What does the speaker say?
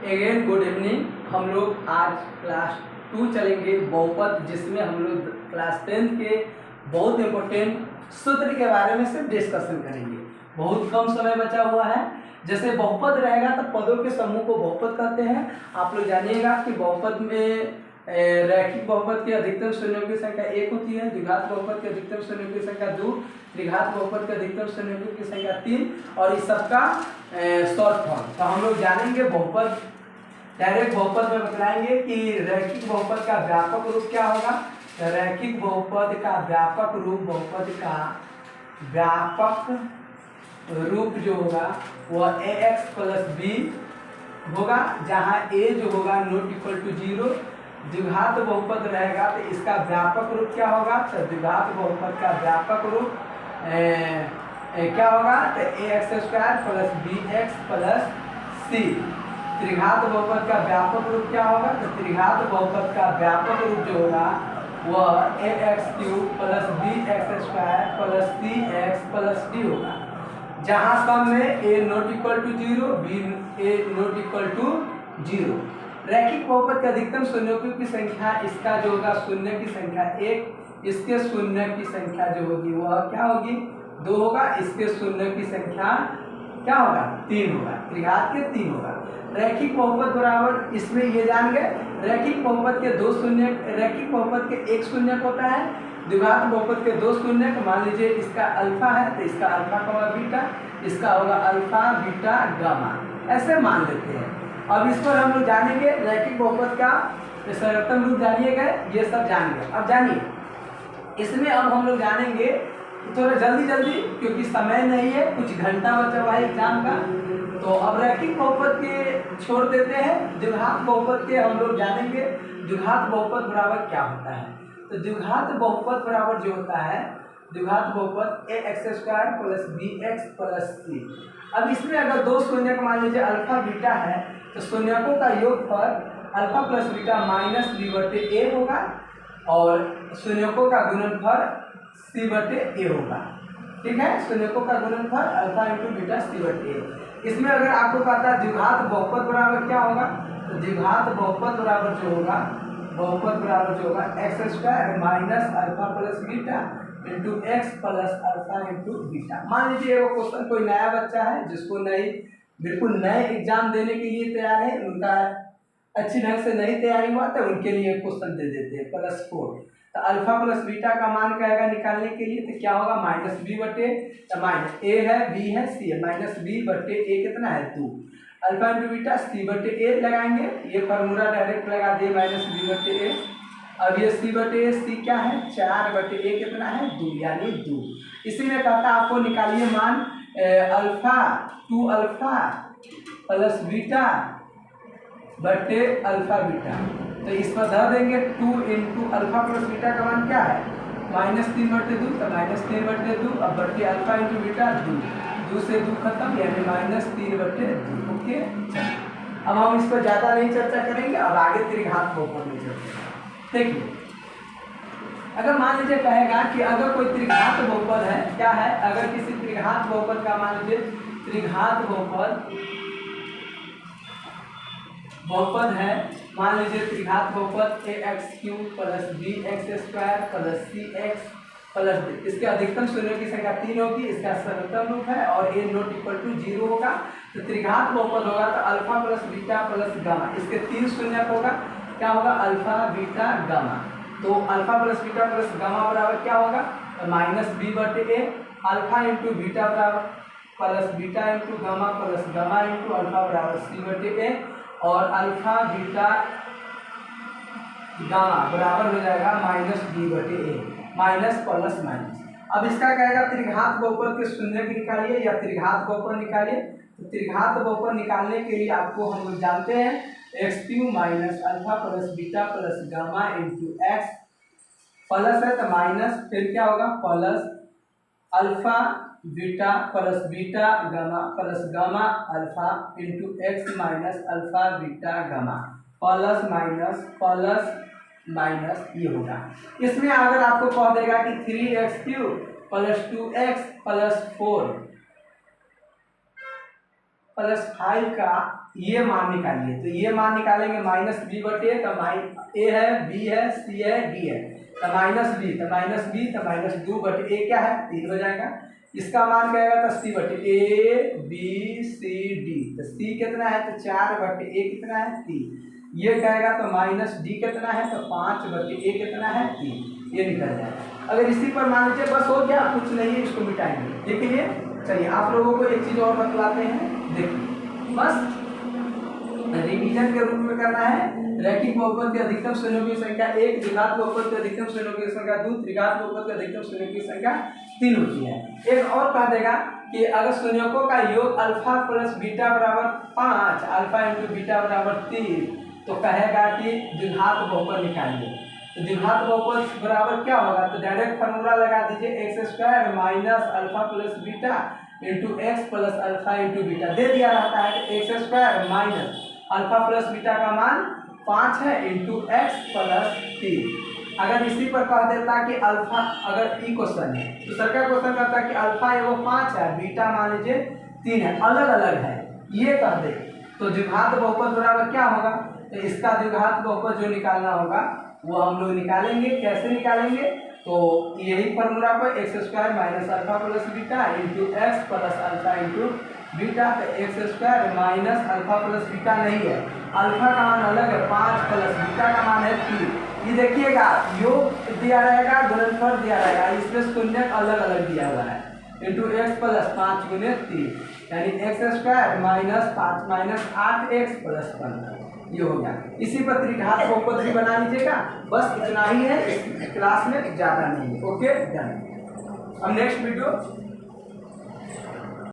Again good evening. हम लोग आज क्लास 2 चलेंगे बहुपद, जिसमें हम लोग क्लास 10 के बहुत इंपॉर्टेंट सूत्र के बारे में से डिस्कशन करेंगे। बहुत कम समय बचा हुआ है। जैसे बहुपद रहेगा तो पदों के समूह को बहुपद कहते हैं। आप लोग जानिएगा कि बहुपद में रैखिक बहुपद की अधिकतम शून्यों की संख्या 1 होती है, द्विघात बहुपद की अधिकतम शून्यों की संख्या 2, त्रिघात बहुपद की अधिकतम शून्यों की संख्या 3 और इस सबका शॉर्ट फॉर्म। तो हम लोग जानेंगे बहुपद। डायरेक्ट बहुपद में बतलाएंगे कि रैखिक बहुपद का व्यापक रूप क्या होगा। रैखिक बहुपद का व्यापक रूप, बहुपद का व्यापक रूप जो होगा वह ax + b होगा, जहां a जो होगा नॉट इक्वल टू 0। द्विघात बहुपद रहेगा तो इसका व्यापक रूप क्या होगा, तो द्विघात बहुपद का व्यापक रूप क्या होगा, तो ax² + bx + c। त्रिघात बहुपद का व्यापक रूप क्या होगा, तो त्रिघात बहुपद का व्यापक रूप जो होगा वह ax³ + bx² + cx + d होगा, जहां सम में a not equal to 0, b a not equal to 0। रैखिक बहुपद के अधिकतम शून्यों की संख्या, इसका जो होगा शून्य की संख्या 1, इसके शून्य की संख्या जो होगी वह क्या होगी, 2 होगा। इसके शून्य की संख्या क्या होगा, 3 होगा। त्रिघात के 3 होगा। रैखिक बहुपद बराबर, इसमें ये जान गए, रैखिक बहुपद के 2 शून्य, रैखिक बहुपद के 1 शून्य होता है, द्विघात बहुपद के 2 शून्य। मान लीजिए इसका अल्फा है तो इसका अल्फा कमा बीटा, इसका होगा अल्फा बीटा गामा, ऐसे मान लेते हैं। अब इस पर हम लोग जानेंगे रैखिक बहुपद का सर्वोत्तम रूप जानिए गए, ये सब जान गए। अब जानिए इसमें अब हम लोग जानेंगे थोड़ा जल्दी क्योंकि समय नहीं है, कुछ घंटा बचा हुआ है एग्जाम का। तो अब रैखिक बहुपद के छोड़ देते हैं, द्विघात बहुपद के हम लोग जानेंगे। द्विघात बहुपद बराबर क्या होता है, तो द्विघात बहुपद बराबर जो होता है, द्विघात बहुपद ax² + bx + c। अब इसमें अगर 2 शून्यक मान लीजिए अल्फा बीटा है, तो शून्यकों का योगफल अल्फा + बीटा -b/a होगा और शून्यकों का गुणनफल c/a होगा। ठीक है, शून्यकों का गुणनफल अल्फा × बीटा c/a। इसमें अगर आपको पता है द्विघात बहुपद बराबर क्या होगा, तो द्विघात बहुपद बराबर जो होगा, बहुपद बराबर जो होगा x² - alpha + beta × x + alpha × beta. मान लीजिए वो क्वेश्चन कोई नया बच्चा है जिसको बिल्कुल नए एग्जाम देने के लिए तैयार है, उनका अच्छी ढंग से नहीं तैयारी हुआ तो उनके लिए क्वेश्चन दे देते हैं +4। तो अल्फा + बीटा का मान क्या आएगा निकालने के लिए, तो क्या होगा -b/, तो -a है, b है, c है, -b/a कितना है 2। अल्फा × बीटा c/a लगाएंगे, ये फार्मूला डायरेक्ट लगा दिए -b/a। अब ये c/a, c क्या है 4/a कितना है 2, यानी 2। इसी में कहता है आपको निकालिए मान अल्फा 2 अल्फा + बीटा बटे अल्फा बीटा। तो इस पर धर देंगे 2 × अल्फा + बीटा का मान क्या है -3/2, तो -3/2 अब बटे अल्फा × बीटा 2 से 2 खत्म, यानी -3/2। ओके, अब हम इस पर ज़्यादा नहीं चर्चा करेंगे। अब आगे त्रिघात बहुपद में चलते हैं। देखिए अगर मान लीजिए कहेगा कि अगर कोई त्रिघात बहुपद है, क्या है, अगर किसी त्रिघात बहुपद का मान लीजिए त्रिघात बहुपद है, मान लीजिए त्रिघात बहुपद ax³ + bx² + cx + d। इसके अधिकतम शून्यों की संख्या 3 होगी, इसका सर्वोत्तम रूप है और a नॉट इक्वल टू 0 होगा। तो त्रिघात बहुपद होगा तो अल्फा + बीटा + गामा, इसके 3 शून्यक होगा, क्या होगा अल्फा बीटा गामा। तो अल्फा + बीटा + गामा बराबर क्या होगा, -b/a। अल्फा × बीटा बराबर + बीटा × गामा + गामा × अल्फा बराबर c/a और अल्फा बीटा गामा बराबर हो जाएगा -b/a, माइनस प्लस माइनस। अब इसका कहेगा त्रिघात बहुपद के शून्य की निकालिए या त्रिघात बहुपद निकालिए। तो त्रिघात बहुपद निकालने के लिए आपको हम लोग जानते हैं x³ - alpha + beta + gamma × x plus है तो माइनस, फिर क्या होगा plus alpha beta + beta gamma + gamma alpha × x - alpha beta gamma plus minus ये होगा। इसमें अगर आपको कह देगा कि 3x³ + 2x + 4 + 5 का ये मान निकालिए। तो ये मान निकालेंगे माइनस बी बटे ए है, बी है, सी है, डी है, तो माइनस बी, तो माइनस बी, तो माइनस 2 बटे ए क्या है 3 हो जाएगा। इसका मान क्या आएगा, तो सी बटे ए बी सी डी, तो सी कितना है, तो 4 बटे ए कितना है 3। ये कहेगा तो माइनस डी कितना है, तो 5 बटे ए कितना है 3, ये निकल जाएगा। अगर इसी पर मान लीजिए बस हो गया, कुछ नहीं है, इसको मिटाएंगे। देख लिए, चलिए आप लोगों को एक चीज़ और बतलाते हैं, देखिए बस रिवीजन के रूप में करना है। रैखिक बहुपद की अधिकतम श्रेणियों की संख्या 1, द्विघात बहुपद की अधिकतम श्रेणियों की संख्या 2, त्रिघात बहुपद की अधिकतम श्रेणियों की संख्या 3 होती है। एक और कह देगा कि अगर संयोजकों का योग अल्फा प्लस बीटा बराबर 5, अल्फा इंटू बीटा बराबर 3, तो कहेगा कि द्विघात बहुपद निकालिए। तो द्विघात बहुपद बराबर क्या होगा, तो डायरेक्ट फार्मूला लगा दीजिए, X square minus alpha plus beta into X plus alpha into beta दे दिया रहता है। X square minus alpha plus beta का मान 5 है इंटू एक्स प्लस 3। अगर इसी पर कह देता कि अल्फा, अगर ई क्वेश्चन है तो सर का क्वेश्चन करता है कि अल्फा है वो 5 है, बीटा मान लीजिए 3 है, अलग अलग है, ये कह दे तो द्विघात बहुपद बराबर क्या होगा, तो इसका द्विघात बहुपद जो निकालना होगा वो हम लोग निकालेंगे। कैसे निकालेंगे, तो यही फॉर्मूला पर X square minus alpha plus beta into X plus alpha into beta, तो X square minus alpha plus beta नहीं है, अल्फा का मान अलग है 5 प्लस बीटा का मान है 3। ये देखिएगा योग दिया रहेगा, गुणनफल दिया रहेगा, इसमें शून्य अलग अलग दिया हुआ है, इंटू एक्स प्लस 5 गुने 3, यानी x square minus 5 minus 8 x plus 15, ये हो गया। इसी पर त्रिघात बहुपद भी बना लीजिएगा, बस इतना ही है, इस क्लास में ज़्यादा नहीं है। Okay done. अब नेक्स्ट वीडियो